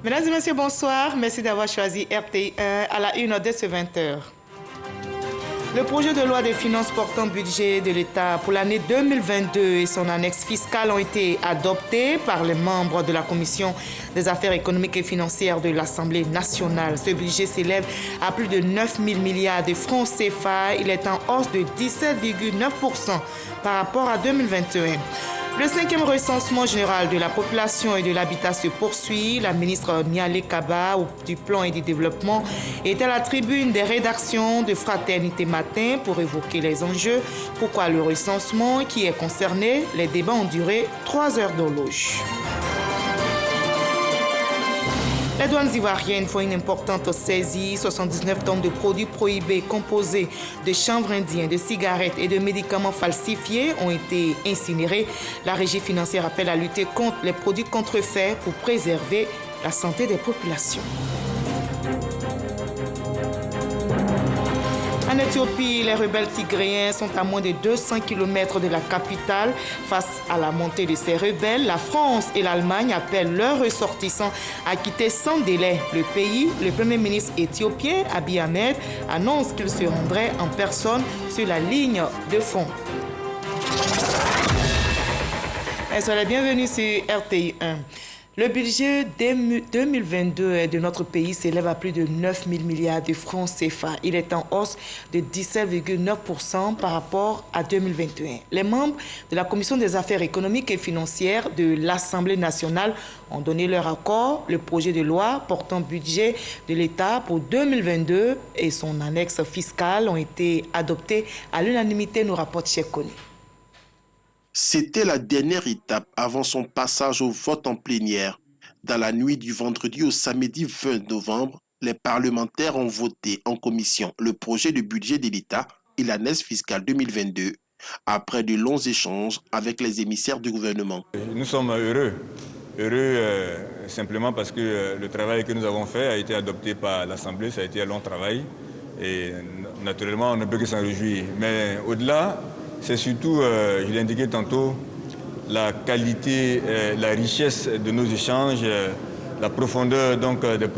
Mesdames et messieurs, bonsoir. Merci d'avoir choisi RTI1 à la une de ce 20h. Le projet de loi des finances portant budget de l'État pour l'année 2022 et son annexe fiscale ont été adoptés par les membres de la Commission des affaires économiques et financières de l'Assemblée nationale. Ce budget s'élève à plus de 9 000 milliards de francs CFA. Il est en hausse de 17,9% par rapport à 2021. Le 5e recensement général de la population et de l'habitat se poursuit. La ministre Nialé Kaba du Plan et du Développement est à la tribune des rédactions de Fraternité Matin pour évoquer les enjeux. Pourquoi le recensement qui est concerné? Les débats ont duré 3 heures d'horloge. Les douanes ivoiriennes font une importante saisie. 79 tonnes de produits prohibés composés de chanvre indien, de cigarettes et de médicaments falsifiés ont été incinérés. La régie financière appelle à lutter contre les produits contrefaits pour préserver la santé des populations. En Éthiopie, les rebelles tigréens sont à moins de 200 km de la capitale. Face à la montée de ces rebelles, la France et l'Allemagne appellent leurs ressortissants à quitter sans délai le pays. Le Premier ministre éthiopien, Abiy Ahmed, annonce qu'il se rendrait en personne sur la ligne de front. Soyez les bienvenus sur RTI1. Le budget 2022 de notre pays s'élève à plus de 9 000 milliards de francs CFA. Il est en hausse de 17,9% par rapport à 2021. Les membres de la Commission des affaires économiques et financières de l'Assemblée nationale ont donné leur accord. Le projet de loi portant budget de l'État pour 2022 et son annexe fiscale ont été adoptés à l'unanimité, nous rapporte Cheikh Kony. C'était la dernière étape avant son passage au vote en plénière. Dans la nuit du vendredi au samedi 20 novembre, les parlementaires ont voté en commission le projet de budget de l'État et l'annexe fiscale 2022, après de longs échanges avec les émissaires du gouvernement. Nous sommes heureux simplement parce que le travail que nous avons fait a été adopté par l'Assemblée, ça a été un long travail et naturellement on ne peut que s'en réjouir. Mais au-delà, c'est surtout, je l'ai indiqué tantôt, la qualité, la richesse de nos échanges, la profondeur donc, des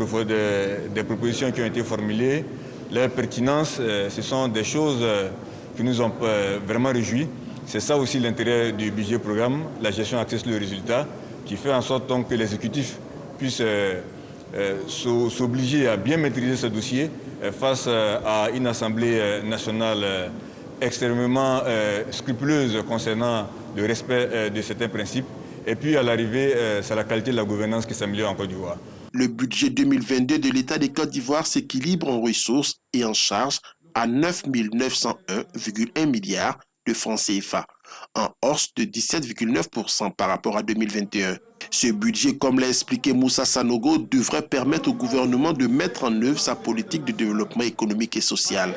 propositions qui ont été formulées, leur pertinence, ce sont des choses qui nous ont vraiment réjouis. C'est ça aussi l'intérêt du budget programme, la gestion axée sur le résultat, qui fait en sorte donc, que l'exécutif puisse s'obliger à bien maîtriser ce dossier face à une Assemblée nationale extrêmement scrupuleuse concernant le respect de certains principes. Et puis à l'arrivée, c'est la qualité de la gouvernance qui s'améliore en Côte d'Ivoire. Le budget 2022 de l'État de Côte d'Ivoire s'équilibre en ressources et en charges à 9 901,1 milliards de francs CFA, en hausse de 17,9% par rapport à 2021. Ce budget, comme l'a expliqué Moussa Sanogo, devrait permettre au gouvernement de mettre en œuvre sa politique de développement économique et social.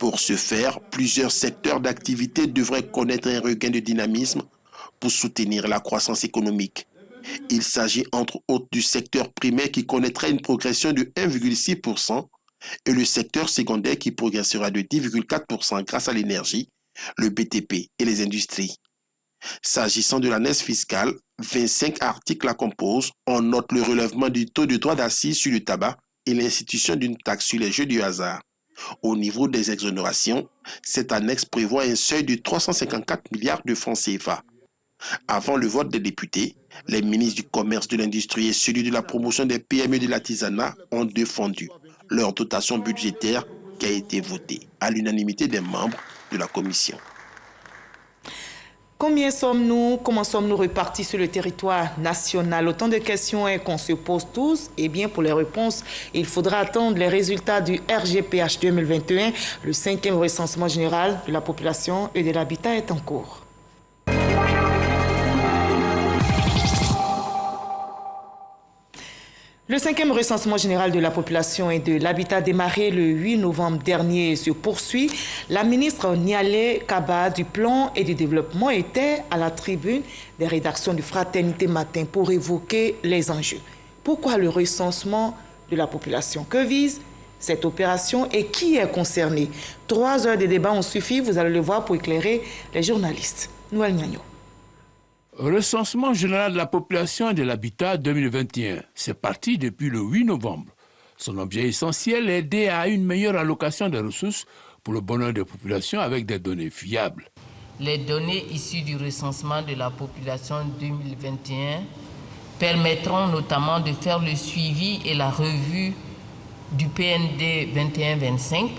Pour ce faire, plusieurs secteurs d'activité devraient connaître un regain de dynamisme pour soutenir la croissance économique. Il s'agit entre autres du secteur primaire qui connaîtrait une progression de 1,6% et le secteur secondaire qui progressera de 10,4% grâce à l'énergie, le BTP et les industries. S'agissant de l'annexe fiscale, 25 articles la composent. On note le relèvement du taux de droit d'assises sur le tabac et l'institution d'une taxe sur les jeux du hasard. Au niveau des exonérations, cette annexe prévoit un seuil de 354 milliards de francs CFA. Avant le vote des députés, les ministres du Commerce, de l'Industrie et celui de la promotion des PME et de l'artisanat ont défendu leur dotation budgétaire qui a été votée à l'unanimité des membres de la Commission. Combien sommes-nous? Comment sommes-nous répartis sur le territoire national? Autant de questions qu'on se pose tous. Eh bien, pour les réponses, il faudra attendre les résultats du RGPH 2021. Le 5e recensement général de la population et de l'habitat est en cours. Le 5e recensement général de la population et de l'habitat démarré le 8 novembre dernier se poursuit. La ministre Nialé Kaba du Plan et du Développement était à la tribune des rédactions de Fraternité Matin pour évoquer les enjeux. Pourquoi le recensement de la population? Que vise cette opération et qui est concerné? 3 heures de débat ont suffi, vous allez le voir, pour éclairer les journalistes. Noël Niagno. Recensement général de la population et de l'habitat 2021. C'est parti depuis le 8 novembre. Son objet essentiel est d'aider à une meilleure allocation des ressources pour le bonheur des populations avec des données fiables. Les données issues du recensement de la population 2021 permettront notamment de faire le suivi et la revue du PND 21-25,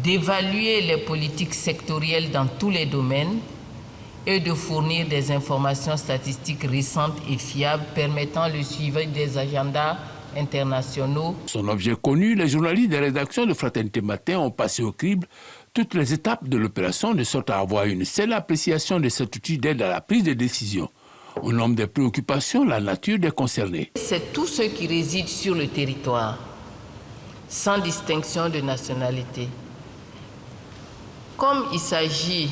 d'évaluer les politiques sectorielles dans tous les domaines et de fournir des informations statistiques récentes et fiables permettant le suivi des agendas internationaux. Son objet connu, les journalistes des rédactions de Fraternité Matin ont passé au crible toutes les étapes de l'opération de sorte à avoir une seule appréciation de cet outil d'aide à la prise de décision. Au nombre des préoccupations, la nature des concernés. C'est tous ceux qui résident sur le territoire, sans distinction de nationalité. Comme il s'agit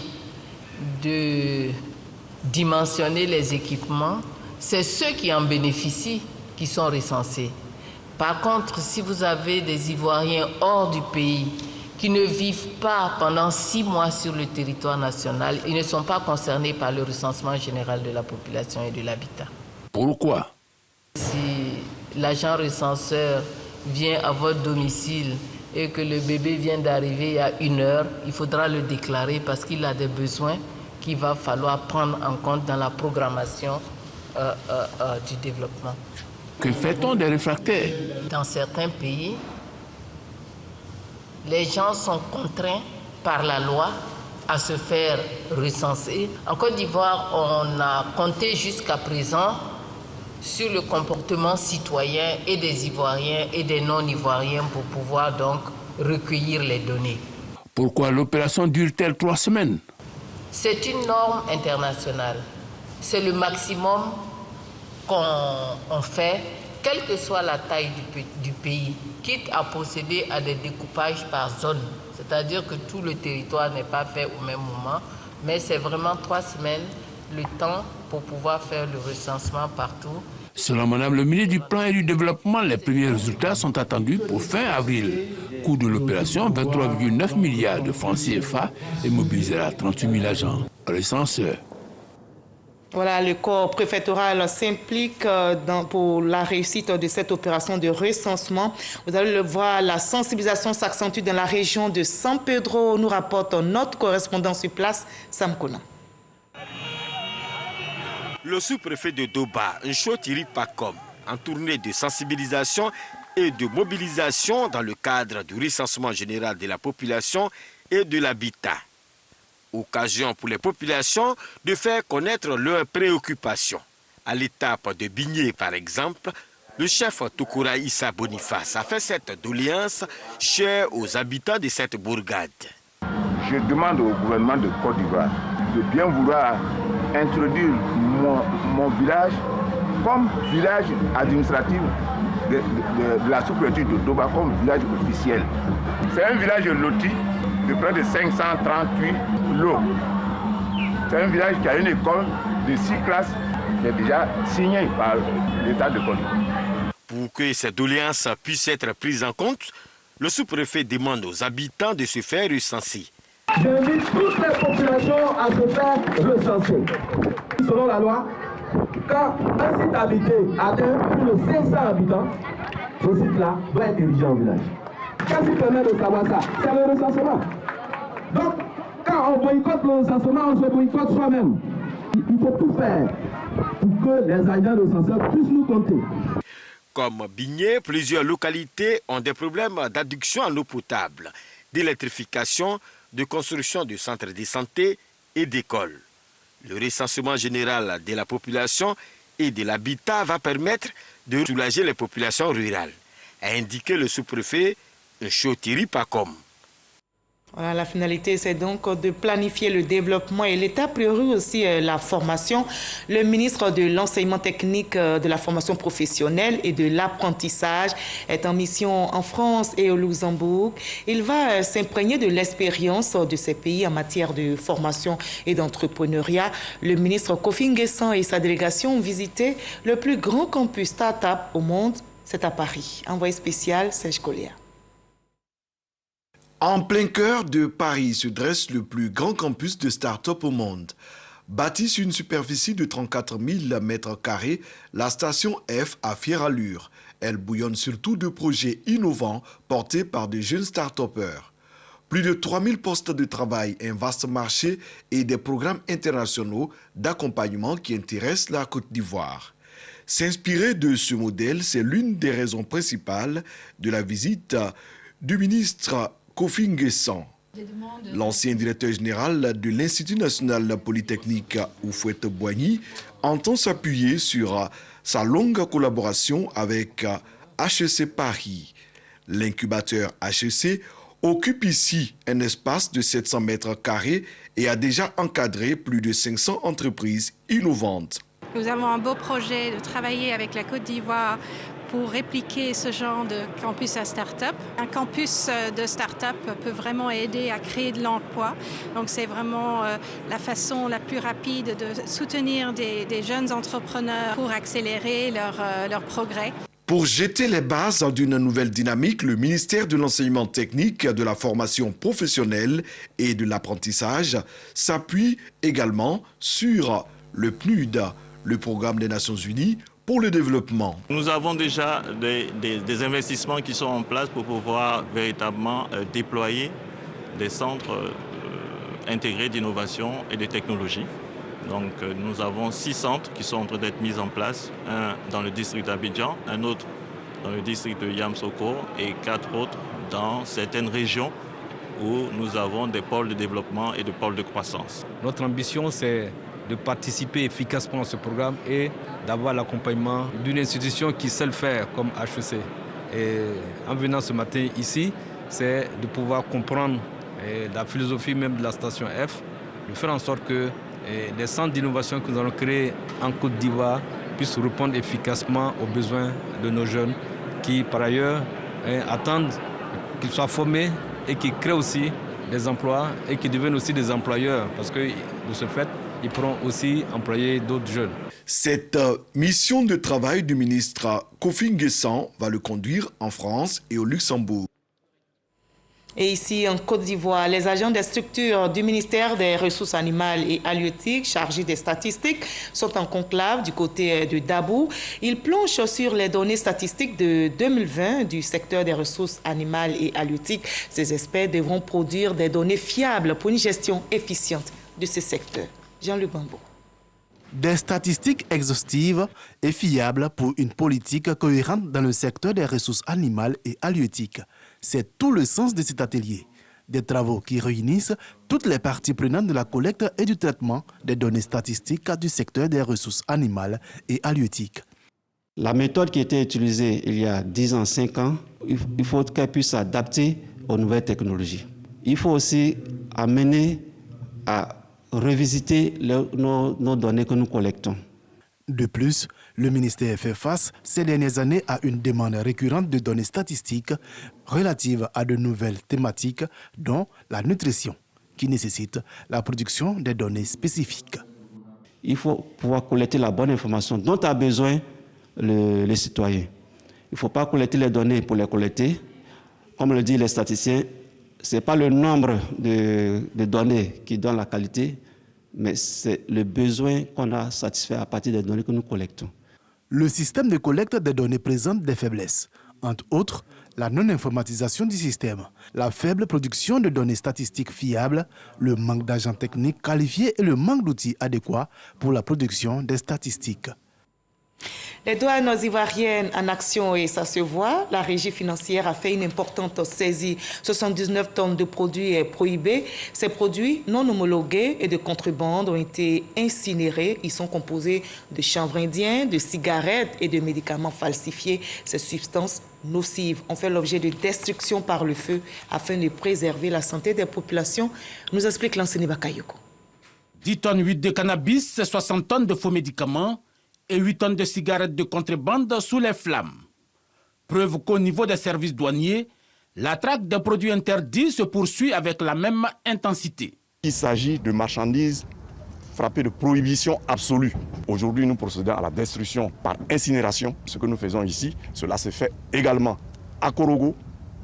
de dimensionner les équipements, c'est ceux qui en bénéficient qui sont recensés. Par contre, si vous avez des Ivoiriens hors du pays qui ne vivent pas pendant 6 mois sur le territoire national, ils ne sont pas concernés par le recensement général de la population et de l'habitat. Pourquoi? Si l'agent recenseur vient à votre domicile et que le bébé vient d'arriver il y a 1 heure, il faudra le déclarer parce qu'il a des besoins qu'il va falloir prendre en compte dans la programmation du développement. Que fait-on des réfractaires? Dans certains pays, les gens sont contraints par la loi à se faire recenser. En Côte d'Ivoire, on a compté jusqu'à présent sur le comportement citoyen et des Ivoiriens et des non-Ivoiriens pour pouvoir donc recueillir les données. Pourquoi l'opération dure-t-elle 3 semaines? C'est une norme internationale. C'est le maximum qu'on fait, quelle que soit la taille du pays, quitte à procéder à des découpages par zone. C'est-à-dire que tout le territoire n'est pas fait au même moment, mais c'est vraiment 3 semaines le temps pour pouvoir faire le recensement partout. Selon Madame le ministre du Plan et du Développement, les premiers résultats sont attendus pour fin avril. Coût de l'opération, 23,9 milliards de francs CFA et mobilisera 38 000 agents. Recenseurs. Voilà, le corps préfectoral s'implique pour la réussite de cette opération de recensement. Vous allez le voir, la sensibilisation s'accentue dans la région de San Pedro, nous rapporte notre correspondant sur place, Sam Kona. Le sous-préfet de Doba, Nchotiri Pakom, en tournée de sensibilisation et de mobilisation dans le cadre du recensement général de la population et de l'habitat. Occasion pour les populations de faire connaître leurs préoccupations. À l'étape de Bigné, par exemple, le chef Toukoura Issa Boniface a fait cette doléance chère aux habitants de cette bourgade. Je demande au gouvernement de Côte d'Ivoire de bien vouloir introduire mon village comme village administratif de la sous-préfecture de Doba, comme village officiel. C'est un village loti de près de 538 lots. C'est un village qui a une école de 6 classes qui est déjà signée par l'État de Côte d'Ivoire. Pour que ces doléances puissent être prises en compte, le sous-préfet demande aux habitants de se faire recenser. J'invite toutes les populations à se faire recenser. Selon la loi, quand un site habité atteint plus de 500 habitants, ce site-là doit être dirigé en village. Qu'est-ce qui permet de savoir ça? C'est le recensement. Donc, quand on boycotte le recensement, on se boycotte soi-même. Il faut tout faire pour que les agents recenseurs puissent nous compter. Comme Bigné, plusieurs localités ont des problèmes d'adduction en eau potable, d'électrification, de construction de centres de santé et d'écoles. Le recensement général de la population et de l'habitat va permettre de soulager les populations rurales, a indiqué le sous-préfet Nchotiri Pakom. Voilà, la finalité, c'est donc de planifier le développement et l'État priorise aussi la formation. Le ministre de l'Enseignement technique, de la formation professionnelle et de l'apprentissage est en mission en France et au Luxembourg. Il va s'imprégner de l'expérience de ces pays en matière de formation et d'entrepreneuriat. Le ministre Kofi Nguessan et sa délégation ont visité le plus grand campus start-up au monde. C'est à Paris. Envoyé spécial, Serge Collier. En plein cœur de Paris se dresse le plus grand campus de start-up au monde. Bâtie sur une superficie de 34 000 m², la station F a fière allure. Elle bouillonne surtout de projets innovants portés par de jeunes start-upers. Plus de 3000 postes de travail, un vaste marché et des programmes internationaux d'accompagnement qui intéressent la Côte d'Ivoire. S'inspirer de ce modèle, c'est l'une des raisons principales de la visite du ministre Kofi Nguessan. L'ancien directeur général de l'Institut national polytechnique Houphouët-Boigny entend s'appuyer sur sa longue collaboration avec HEC Paris. L'incubateur HEC occupe ici un espace de 700 m² et a déjà encadré plus de 500 entreprises innovantes. Nous avons un beau projet de travailler avec la Côte d'Ivoire pour répliquer ce genre de campus à start-up. Un campus de start-up peut vraiment aider à créer de l'emploi. Donc c'est vraiment la façon la plus rapide de soutenir des jeunes entrepreneurs pour accélérer leur progrès. Pour jeter les bases d'une nouvelle dynamique, le ministère de l'Enseignement technique, de la formation professionnelle et de l'apprentissage s'appuie également sur le PNUD, le programme des Nations Unies pour le développement. Nous avons déjà des investissements qui sont en place pour pouvoir véritablement déployer des centres intégrés d'innovation et de technologie. Donc nous avons 6 centres qui sont en train d'être mis en place, un dans le district d'Abidjan, un autre dans le district de Yamsoko et 4 autres dans certaines régions où nous avons des pôles de développement et des pôles de croissance. Notre ambition, c'est de participer efficacement à ce programme et d'avoir l'accompagnement d'une institution qui sait le faire comme HEC. Et en venant ce matin ici, c'est de pouvoir comprendre la philosophie même de la station F, de faire en sorte que les centres d'innovation que nous allons créer en Côte d'Ivoire puissent répondre efficacement aux besoins de nos jeunes qui, par ailleurs, attendent qu'ils soient formés et qui créent aussi des emplois et qui deviennent aussi des employeurs parce que de ce fait, ils pourront aussi employer d'autres jeunes. Cette mission de travail du ministre Kofi Nguessan va le conduire en France et au Luxembourg. Et ici, en Côte d'Ivoire, les agents des structures du ministère des Ressources animales et halieutiques chargés des statistiques sont en conclave du côté de Dabou. Ils plongent sur les données statistiques de 2020 du secteur des ressources animales et halieutiques. Ces experts devront produire des données fiables pour une gestion efficiente de ce secteur. Jean-Luc Bambo. Des statistiques exhaustives et fiables pour une politique cohérente dans le secteur des ressources animales et halieutiques. C'est tout le sens de cet atelier. Des travaux qui réunissent toutes les parties prenantes de la collecte et du traitement des données statistiques du secteur des ressources animales et halieutiques. La méthode qui était utilisée il y a 10 ans, 5 ans, il faut qu'elle puisse s'adapter aux nouvelles technologies. Il faut aussi amener à revisiter nos données que nous collectons. De plus, le ministère fait face ces dernières années à une demande récurrente de données statistiques relatives à de nouvelles thématiques, dont la nutrition, qui nécessite la production des données spécifiques. Il faut pouvoir collecter la bonne information dont a besoin les citoyens. Il ne faut pas collecter les données pour les collecter. Comme le disent les statisticiens, ce n'est pas le nombre de données qui donne la qualité, mais c'est le besoin qu'on a satisfait à partir des données que nous collectons. Le système de collecte des données présente des faiblesses. Entre autres, la non-informatisation du système, la faible production de données statistiques fiables, le manque d'agents techniques qualifiés et le manque d'outils adéquats pour la production des statistiques. Les douanes ivoiriennes en action et ça se voit. La régie financière a fait une importante saisie. 79 tonnes de produits prohibés. Ces produits non homologués et de contrebande ont été incinérés. Ils sont composés de chanvre indien, de cigarettes et de médicaments falsifiés. Ces substances nocives ont fait l'objet de destruction par le feu afin de préserver la santé des populations, nous explique l'enseignant Bakayoko. 10 tonnes 8 de cannabis, 60 tonnes de faux médicaments et 8 tonnes de cigarettes de contrebande sous les flammes. Preuve qu'au niveau des services douaniers, la traque des produits interdits se poursuit avec la même intensité. Il s'agit de marchandises frappées de prohibition absolue. Aujourd'hui, nous procédons à la destruction par incinération. Ce que nous faisons ici, cela se fait également à Korogo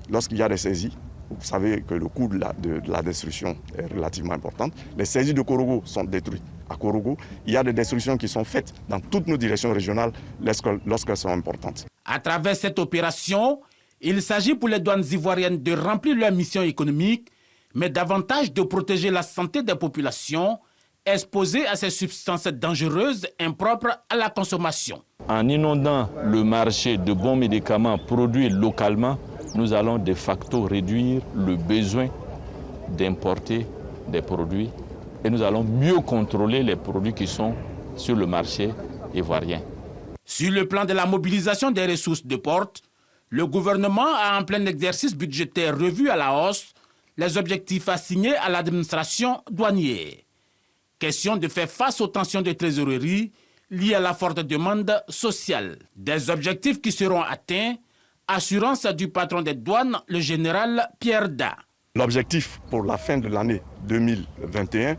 lorsqu'il y a des saisies. Vous savez que le coût de la destruction est relativement important. Les saisies de Korogo sont détruites à Korogo. Il y a des destructions qui sont faites dans toutes nos directions régionales lorsqu'elles sont importantes. À travers cette opération, il s'agit pour les douanes ivoiriennes de remplir leur mission économique, mais davantage de protéger la santé des populations exposées à ces substances dangereuses impropres à la consommation. En inondant le marché de bons médicaments produits localement, nous allons de facto réduire le besoin d'importer des produits et nous allons mieux contrôler les produits qui sont sur le marché ivoirien. Sur le plan de la mobilisation des ressources de porte, le gouvernement a en plein exercice budgétaire revu à la hausse les objectifs assignés à l'administration douanière. Question de faire face aux tensions de trésorerie liées à la forte demande sociale. Des objectifs qui seront atteints, assurance du patron des douanes, le général Pierre Da. L'objectif pour la fin de l'année 2021,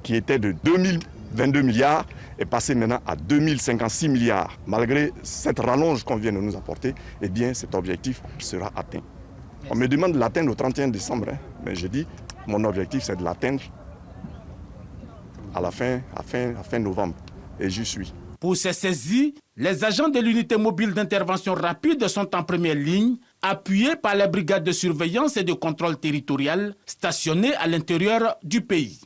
qui était de 2022 milliards, est passé maintenant à 2056 milliards. Malgré cette rallonge qu'on vient de nous apporter, eh bien cet objectif sera atteint. On me demande de l'atteindre au 31 décembre, mais je dis, mon objectif c'est de l'atteindre à la fin novembre. Et j'y suis. Pour ces saisies, les agents de l'unité mobile d'intervention rapide sont en première ligne, appuyés par les brigades de surveillance et de contrôle territorial stationnées à l'intérieur du pays.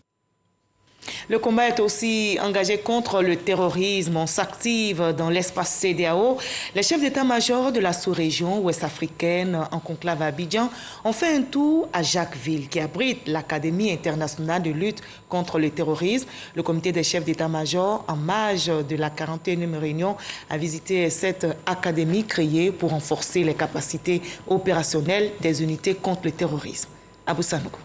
Le combat est aussi engagé contre le terrorisme. On s'active dans l'espace CEDEAO. Les chefs d'état-major de la sous-région ouest-africaine en conclave à Abidjan ont fait un tour à Jacquesville, qui abrite l'Académie internationale de lutte contre le terrorisme. Le comité des chefs d'état-major, en marge de la 41e réunion, a visité cette académie créée pour renforcer les capacités opérationnelles des unités contre le terrorisme. Abou Sanogo.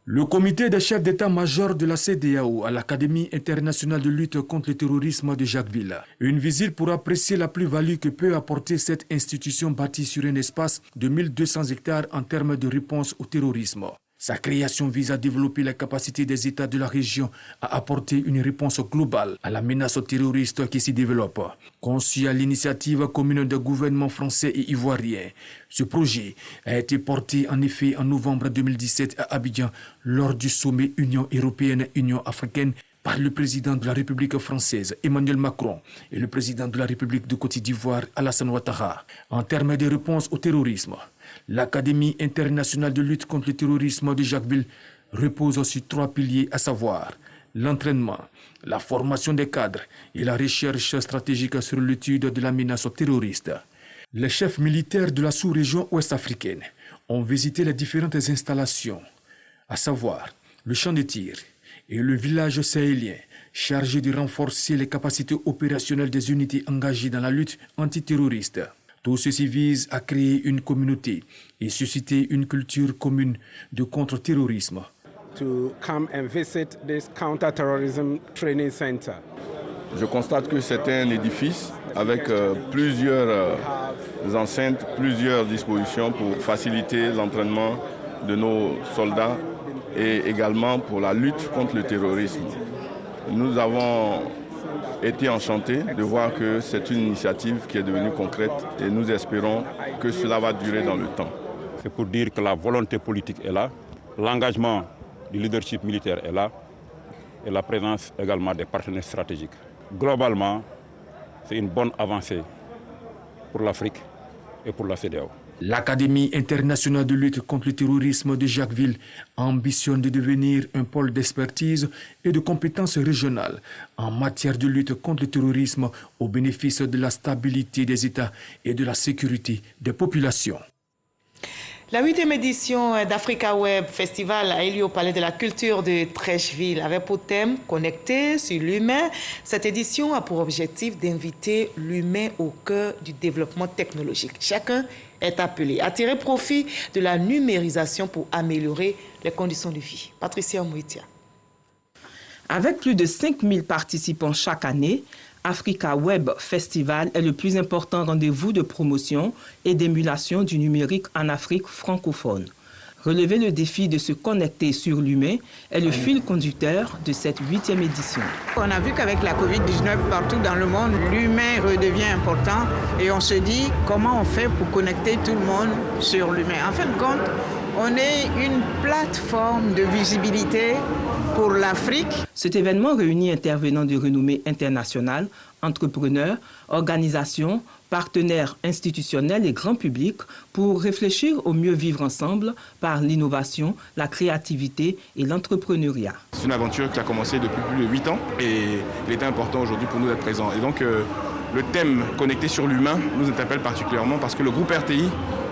Le comité des chefs d'état-major de la CEDEAO à l'Académie internationale de lutte contre le terrorisme de Jacquesville. Une visite pour apprécier la plus-value que peut apporter cette institution bâtie sur un espace de 1200 hectares en termes de réponse au terrorisme. Sa création vise à développer la capacité des États de la région à apporter une réponse globale à la menace terroriste qui s'y développe. Conçu à l'initiative commune des gouvernements français et ivoiriens, ce projet a été porté en effet en novembre 2017 à Abidjan lors du sommet Union européenne-Union africaine par le président de la République française, Emmanuel Macron, et le président de la République de Côte d'Ivoire, Alassane Ouattara. En termes de réponse au terrorisme, l'Académie internationale de lutte contre le terrorisme de Jacquesville repose sur 3 piliers, à savoir l'entraînement, la formation des cadres et la recherche stratégique sur l'étude de la menace terroriste. Les chefs militaires de la sous-région ouest-africaine ont visité les différentes installations, à savoir le champ de tir et le village sahélien, chargé de renforcer les capacités opérationnelles des unités engagées dans la lutte antiterroriste. Tout ceci vise à créer une communauté et susciter une culture commune de contre-terrorisme. To come and visit this counter-terrorism training center. Je constate que c'est un édifice avec plusieurs enceintes, plusieurs dispositions pour faciliter l'entraînement de nos soldats et également pour la lutte contre le terrorisme. Nous avons été enchantés de voir que c'est une initiative qui est devenue concrète et nous espérons que cela va durer dans le temps. C'est pour dire que la volonté politique est là, l'engagement du leadership militaire est là et la présence également des partenaires stratégiques. Globalement, c'est une bonne avancée pour l'Afrique et pour la CEDEAO. L'Académie internationale de lutte contre le terrorisme de Jacquesville ambitionne de devenir un pôle d'expertise et de compétences régionales en matière de lutte contre le terrorisme au bénéfice de la stabilité des États et de la sécurité des populations. La 8e édition d'Africa Web Festival a eu lieu au Palais de la Culture de Treichville avec pour thème « Connecté sur l'humain ». Cette édition a pour objectif d'inviter l'humain au cœur du développement technologique. Chacun est appelé à tirer profit de la numérisation pour améliorer les conditions de vie. Patricia Mouitia. Avec plus de 5000 participants chaque année, Africa Web Festival est le plus important rendez-vous de promotion et d'émulation du numérique en Afrique francophone. Relever le défi de se connecter sur l'humain est le fil conducteur de cette 8e édition. On a vu qu'avec la COVID-19 partout dans le monde, l'humain redevient important et on se dit comment on fait pour connecter tout le monde sur l'humain. En fin de compte, on est une plateforme de visibilité pour l'Afrique. Cet événement réunit intervenants de renommée internationale, entrepreneurs, organisations, partenaires institutionnels et grand public pour réfléchir au mieux vivre ensemble par l'innovation, la créativité et l'entrepreneuriat. C'est une aventure qui a commencé depuis plus de 8 ans et il est important aujourd'hui pour nous d'être présents. Et donc le thème connecté sur l'humain nous interpelle particulièrement parce que le groupe RTI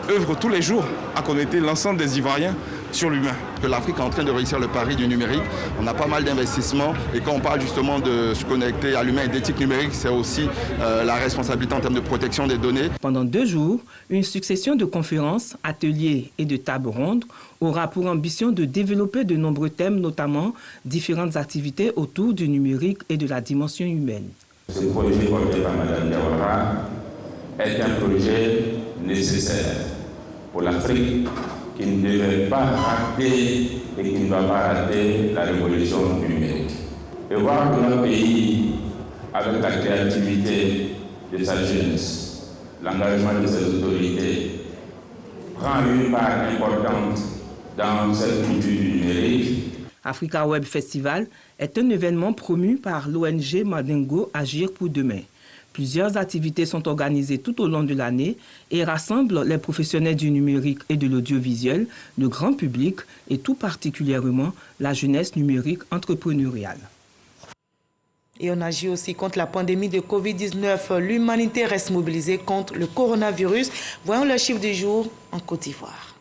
œuvre tous les jours à connecter l'ensemble des Ivoiriens sur l'humain. Que l'Afrique est en train de réussir le pari du numérique. On a pas mal d'investissements et quand on parle justement de se connecter à l'humain et d'éthique numérique, c'est aussi la responsabilité en termes de protection des données. Pendant 2 jours, une succession de conférences, ateliers et de tables rondes aura pour ambition de développer de nombreux thèmes, notamment différentes activités autour du numérique et de la dimension humaine. Ce projet porté par Mme Diawara est un projet nécessaire pour l'Afrique qui ne devait pas rater et qui ne va pas rater la révolution numérique. Et voir que notre pays, avec la créativité de sa jeunesse, l'engagement de ses autorités, prend une part importante dans cette culture du numérique. Africa Web Festival est un événement promu par l'ONG Mandingo Agir pour demain. Plusieurs activités sont organisées tout au long de l'année et rassemblent les professionnels du numérique et de l'audiovisuel, le grand public et tout particulièrement la jeunesse numérique entrepreneuriale. Et on agit aussi contre la pandémie de Covid-19. L'humanité reste mobilisée contre le coronavirus. Voyons le chiffre du jour en Côte d'Ivoire.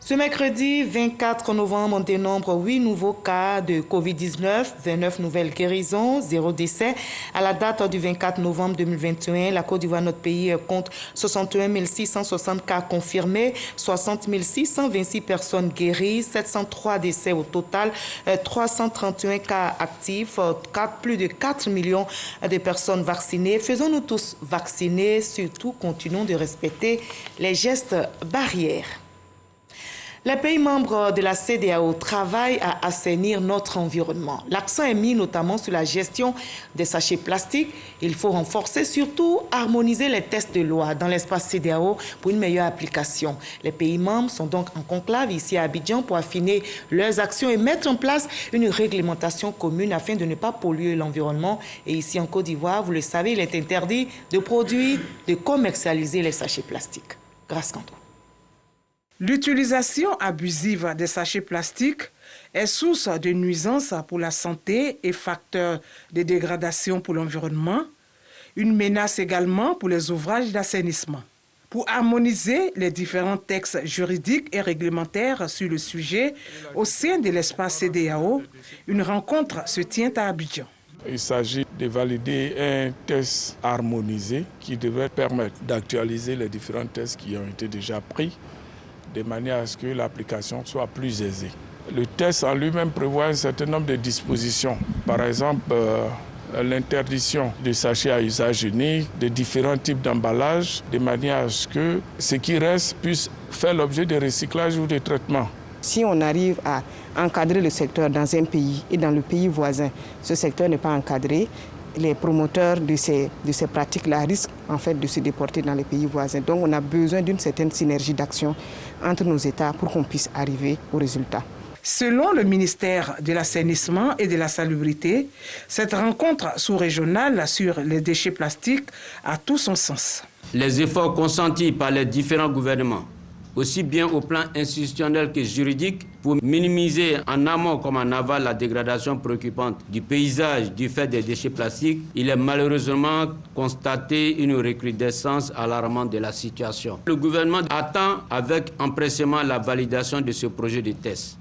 Ce mercredi 24 novembre, on dénombre 8 nouveaux cas de Covid-19, 29 nouvelles guérisons, 0 décès. À la date du 24 novembre 2021, la Côte d'Ivoire, notre pays, compte 61 660 cas confirmés, 60 626 personnes guéries, 703 décès au total, 331 cas actifs, plus de 4 millions de personnes vaccinées. Faisons-nous tous vacciner, surtout continuons de respecter les gestes barrières. Les pays membres de la CEDEAO travaillent à assainir notre environnement. L'accent est mis notamment sur la gestion des sachets plastiques. Il faut renforcer, surtout harmoniser les tests de loi dans l'espace CEDEAO pour une meilleure application. Les pays membres sont donc en conclave ici à Abidjan pour affiner leurs actions et mettre en place une réglementation commune afin de ne pas polluer l'environnement. Et ici en Côte d'Ivoire, vous le savez, il est interdit de produire, de commercialiser les sachets plastiques. Grâce Kanto. L'utilisation abusive des sachets plastiques est source de nuisances pour la santé et facteur de dégradation pour l'environnement, une menace également pour les ouvrages d'assainissement. Pour harmoniser les différents textes juridiques et réglementaires sur le sujet au sein de l'espace CEDEAO, une rencontre se tient à Abidjan. Il s'agit de valider un test harmonisé qui devrait permettre d'actualiser les différents tests qui ont été déjà pris, de manière à ce que l'application soit plus aisée. Le test en lui-même prévoit un certain nombre de dispositions. Par exemple, l'interdiction de sachets à usage unique, de différents types d'emballages, de manière à ce que ce qui reste puisse faire l'objet de recyclage ou de traitement. Si on arrive à encadrer le secteur dans un pays et dans le pays voisin, ce secteur n'est pas encadré, les promoteurs de ces pratiques-là risquent en fait de se déporter dans les pays voisins. Donc on a besoin d'une certaine synergie d'action entre nos États pour qu'on puisse arriver au résultat. Selon le ministère de l'Assainissement et de la Salubrité, cette rencontre sous-régionale sur les déchets plastiques a tout son sens. Les efforts consentis par les différents gouvernements, aussi bien au plan institutionnel que juridique, pour minimiser en amont comme en aval la dégradation préoccupante du paysage du fait des déchets plastiques, il est malheureusement constaté une recrudescence alarmante de la situation. Le gouvernement attend avec empressement la validation de ce projet de test,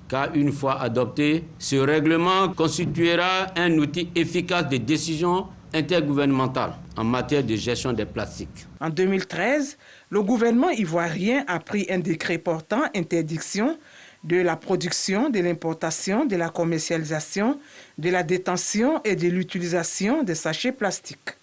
car une fois adopté, ce règlement constituera un outil efficace de décision intergouvernementale en matière de gestion des plastiques. En 2013, le gouvernement ivoirien a pris un décret portant interdiction de la production, de l'importation, de la commercialisation, de la détention et de l'utilisation des sachets plastiques.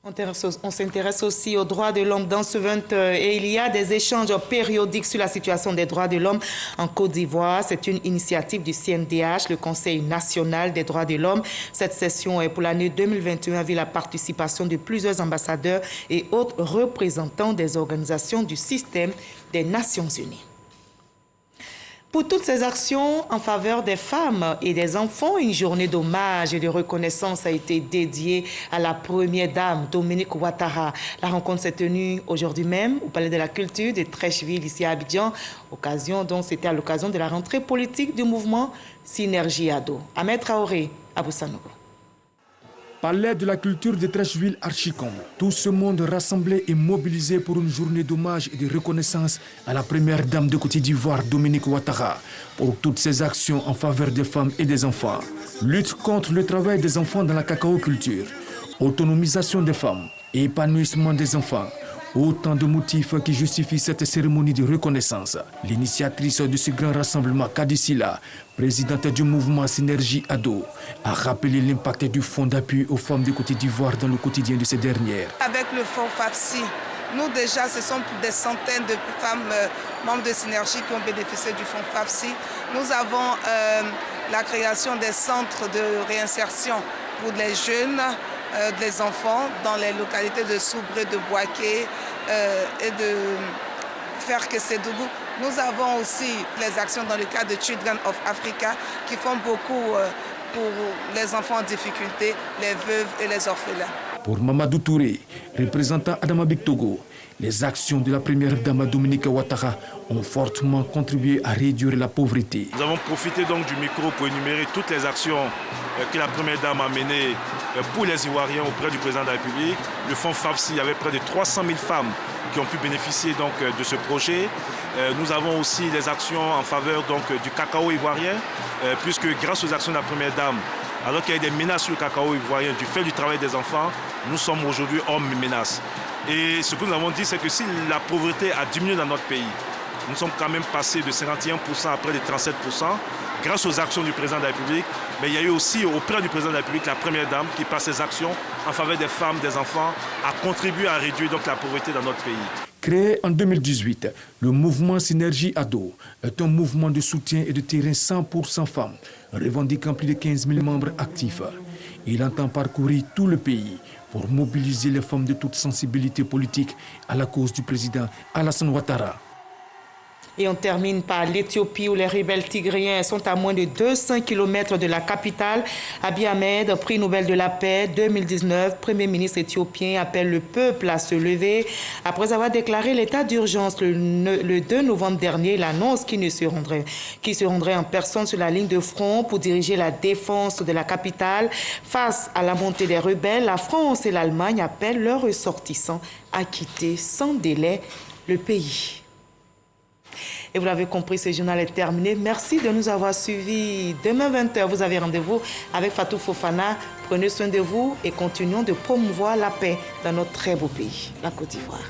On s'intéresse aussi aux droits de l'homme dans ce 20 et il y a des échanges périodiques sur la situation des droits de l'homme en Côte d'Ivoire. C'est une initiative du CNDH, le Conseil national des droits de l'homme. Cette session pour l'année 2021 a vu la participation de plusieurs ambassadeurs et autres représentants des organisations du système des Nations Unies. Pour toutes ces actions en faveur des femmes et des enfants, une journée d'hommage et de reconnaissance a été dédiée à la première dame, Dominique Ouattara. La rencontre s'est tenue aujourd'hui même au Palais de la Culture de Trècheville, ici à Abidjan. C'était à l'occasion de la rentrée politique du mouvement Synergie Ado. Ahmed Traoré, Abou Sanogo. Palais de la culture de Trècheville Archicom. Tout ce monde rassemblé et mobilisé pour une journée d'hommage et de reconnaissance à la première dame de Côte d'Ivoire, Dominique Ouattara, pour toutes ses actions en faveur des femmes et des enfants. Lutte contre le travail des enfants dans la cacao-culture, autonomisation des femmes et épanouissement des enfants. Autant de motifs qui justifient cette cérémonie de reconnaissance. L'initiatrice de ce grand rassemblement, Kadisila, présidente du mouvement Synergie Ado, a rappelé l'impact du fonds d'appui aux femmes de Côte d'Ivoire dans le quotidien de ces dernières. Avec le fonds FAFSI, nous déjà, ce sont des centaines de femmes membres de Synergie qui ont bénéficié du fonds FAFSI. Nous avons la création des centres de réinsertion pour les jeunes, des enfants dans les localités de Soubré, de Boaké et de Ferke-Sédougou. Nous avons aussi les actions dans le cadre de Children of Africa qui font beaucoup pour les enfants en difficulté, les veuves et les orphelins. Pour Mamadou Touré, représentant Adama Bictogo, les actions de la première dame Dominique Ouattara ont fortement contribué à réduire la pauvreté. Nous avons profité donc du micro pour énumérer toutes les actions que la première dame a menées pour les Ivoiriens auprès du président de la République. Le fonds FAFSI, il y avait près de 300 000 femmes qui ont pu bénéficier donc de ce projet. Nous avons aussi des actions en faveur donc du cacao ivoirien, puisque grâce aux actions de la première dame, alors qu'il y a des menaces sur le cacao ivoirien du fait du travail des enfants, nous sommes aujourd'hui hors menaces. Et ce que nous avons dit, c'est que si la pauvreté a diminué dans notre pays, nous sommes quand même passés de 51% à près de 37%, grâce aux actions du président de la République. Mais il y a eu aussi auprès du président de la République la première dame qui, par ses actions en faveur des femmes, des enfants, a contribué à réduire donc la pauvreté dans notre pays. Créé en 2018, le mouvement Synergie Ado est un mouvement de soutien et de terrain 100% femmes, revendiquant plus de 15 000 membres actifs. Il entend parcourir tout le pays pour mobiliser les femmes de toute sensibilité politique à la cause du président Alassane Ouattara. Et on termine par l'Éthiopie où les rebelles tigréens sont à moins de 200 km de la capitale. Abiy Ahmed, prix Nobel de la paix 2019, Premier ministre éthiopien, appelle le peuple à se lever. Après avoir déclaré l'état d'urgence le 2 novembre dernier, il annonce qu'il se rendrait en personne sur la ligne de front pour diriger la défense de la capitale. Face à la montée des rebelles, la France et l'Allemagne appellent leurs ressortissants à quitter sans délai le pays. Et vous l'avez compris, ce journal est terminé. Merci de nous avoir suivis. Demain 20h, vous avez rendez-vous avec Fatou Fofana. Prenez soin de vous et continuons de promouvoir la paix dans notre très beau pays, la Côte d'Ivoire.